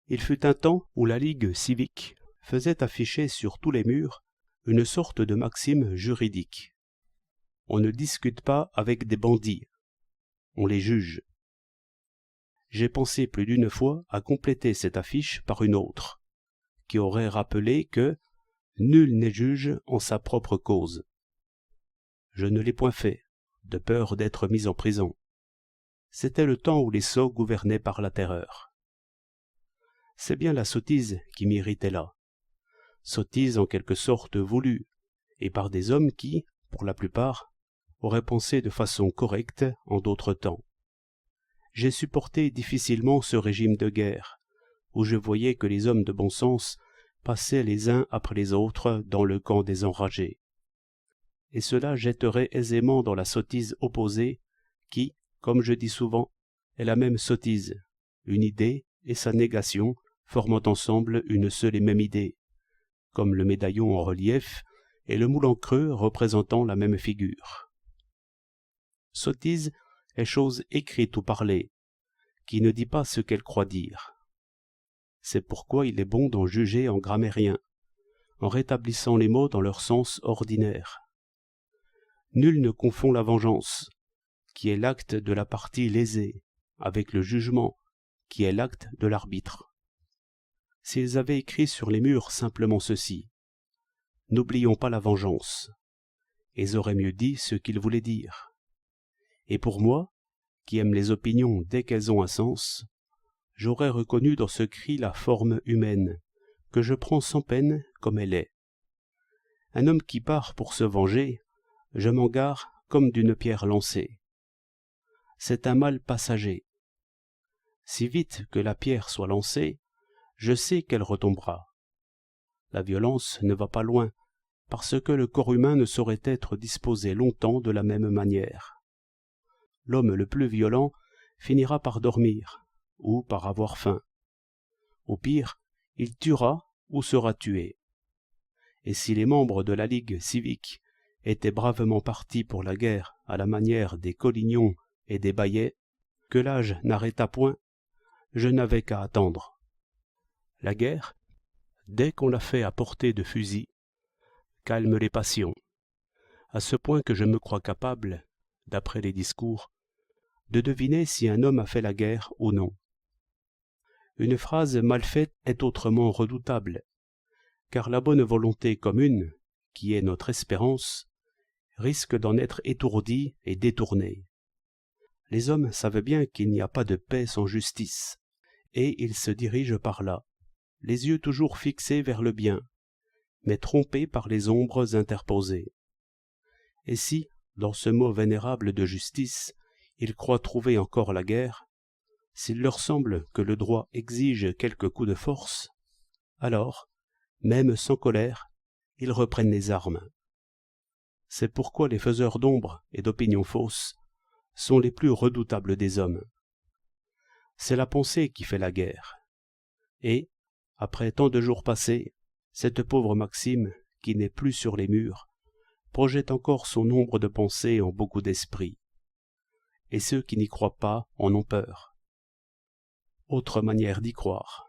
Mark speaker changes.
Speaker 1: Il fut un temps où la Ligue civique faisait afficher sur tous les murs une sorte de maxime juridique. On ne discute pas avec des bandits, on les juge. J'ai pensé plus d'une fois à compléter cette affiche par une autre, qui aurait rappelé que nul n'est juge en sa propre cause. Je ne l'ai point fait, de peur d'être mis en prison. C'était le temps où les sots gouvernaient par la terreur. C'est bien la sottise qui m'irritait là. Sottise en quelque sorte voulue, et par des hommes qui, pour la plupart, auraient pensé de façon correcte en d'autres temps. J'ai supporté difficilement ce régime de guerre, où je voyais que les hommes de bon sens passaient les uns après les autres dans le camp des enragés. Et cela jetterait aisément dans la sottise opposée, qui, comme je dis souvent, est la même sottise, une idée et sa négation formant ensemble une seule et même idée, comme le médaillon en relief et le moule en creux représentant la même figure. Sottise est chose écrite ou parlée, qui ne dit pas ce qu'elle croit dire. C'est pourquoi il est bon d'en juger en grammairien, en rétablissant les mots dans leur sens ordinaire. Nul ne confond la vengeance, qui est l'acte de la partie lésée, avec le jugement, qui est l'acte de l'arbitre. S'ils avaient écrit sur les murs simplement ceci, « N'oublions pas la vengeance », ils auraient mieux dit ce qu'ils voulaient dire. Et pour moi, qui aime les opinions dès qu'elles ont un sens, j'aurais reconnu dans ce cri la forme humaine, que je prends sans peine comme elle est. Un homme qui part pour se venger, je m'en gare comme d'une pierre lancée. C'est un mal passager. Si vite que la pierre soit lancée, je sais qu'elle retombera. La violence ne va pas loin, parce que le corps humain ne saurait être disposé longtemps de la même manière. L'homme le plus violent finira par dormir, ou par avoir faim. Au pire, il tuera ou sera tué. Et si les membres de la Ligue civique étaient bravement partis pour la guerre à la manière des Collignons et des Bayet, que l'âge n'arrêta point, je n'avais qu'à attendre. La guerre, dès qu'on l'a fait à portée de fusil, calme les passions, à ce point que je me crois capable, d'après les discours, de deviner si un homme a fait la guerre ou non. Une phrase mal faite est autrement redoutable, car la bonne volonté commune, qui est notre espérance, risque d'en être étourdie et détournée. Les hommes savent bien qu'il n'y a pas de paix sans justice, et ils se dirigent par là, les yeux toujours fixés vers le bien, mais trompés par les ombres interposées. Et si, dans ce mot vénérable de justice, ils croient trouver encore la guerre, s'il leur semble que le droit exige quelques coups de force, alors, même sans colère, ils reprennent les armes. C'est pourquoi les faiseurs d'ombre et d'opinions fausses sont les plus redoutables des hommes. C'est la pensée qui fait la guerre. Et, après tant de jours passés, cette pauvre Maxime, qui n'est plus sur les murs, projette encore son ombre de pensée en beaucoup d'esprits. Et ceux qui n'y croient pas en ont peur. Autre manière d'y croire.